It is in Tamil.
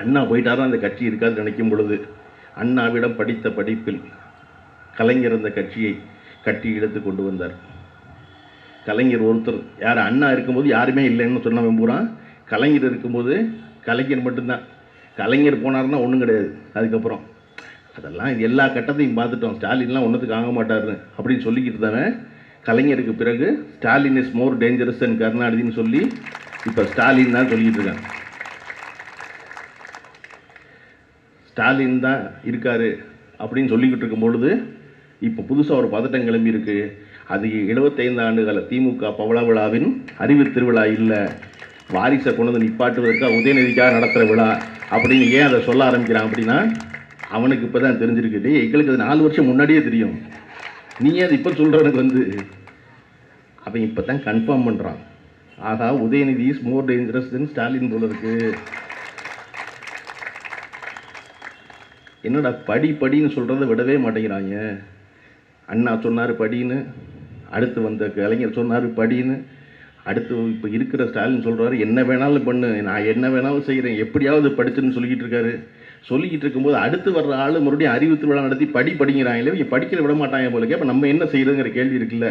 அண்ணா போயிட்டாரும் அந்த கட்சி இருக்காது நினைக்கும் பொழுது அண்ணாவிடம் படித்த படிப்பில் கலைஞர் அந்த கட்சியை கட்டி இழுத்து கொண்டு வந்தார். கலைஞர் ஒருத்தர், யார் அண்ணா இருக்கும்போது யாருமே இல்லைன்னு சொன்னவன் பூரா கலைஞர் இருக்கும்போது கலைஞர் மட்டும்தான். கலைஞர் போனார்னா ஒன்றும் கிடையாது. அதுக்கப்புறம் அதெல்லாம் எல்லா கட்டத்தையும் பார்த்துட்டோம். ஸ்டாலின்லாம் ஒன்றுத்துக்கு ஆக மாட்டார்னு அப்படின்னு சொல்லிக்கிட்டு தானே கலைஞருக்கு பிறகு Stalin is more dangerous and கருணாநிதினு சொல்லி இப்போ ஸ்டாலின் தான் சொல்லிக்கிட்டு இருக்காங்க. ஸ்டாலின் தான் இருக்கார் அப்படின்னு சொல்லிக்கிட்டு இருக்கும் பொழுது இப்போ புதுசாக ஒரு பதட்டம் கிளம்பி இருக்கு. அது 75 ஆண்டுகால திமுக பவள விழாவின் அறிவு திருவிழா இல்லை, வாரிசை கொண்டு வந்து நிப்பாட்டுவதற்காக உதயநிதிக்காக நடத்துகிற விழா அப்படின்னு ஏன் அதை சொல்ல ஆரம்பிக்கிறான் அப்படின்னா அவனுக்கு இப்போ தான் தெரிஞ்சிருக்கு. எங்களுக்கு அது 4 வருஷம் முன்னாடியே தெரியும், நீ அது இப்போ சொல்கிறவனுக்கு அவன் இப்போ தான் கன்ஃபார்ம் பண்ணுறான். ஆகா, உதயநிதி இஸ் மோர் டேஞ்சரஸ் தென் ஸ்டாலின் போல இருக்கு. என்னடா படின்னு சொல்கிறத விடவே மாட்டேங்கிறாங்க. அண்ணா சொன்னார் படின்னு, அடுத்து வந்த கலைஞர் சொன்னார் படின்னு, அடுத்து இப்போ இருக்கிற ஸ்டாலின் சொல்கிறாரு என்ன வேணாலும் பண்ணு, நான் என்ன வேணாலும் செய்கிறேன், எப்படியாவது படிச்சுன்னு சொல்லிக்கிட்டு இருக்காரு. சொல்லிக்கிட்டு இருக்கும்போது அடுத்து வர்ற ஆள் மறுபடியும் அறிவு திருவிழா நடத்தி படிங்கிறாங்களே, இங்கே படிக்கிற விட மாட்டாங்க போலக்கே. அப்போ நம்ம என்ன செய்யறதுங்கிற கேள்வி இருக்குல்ல.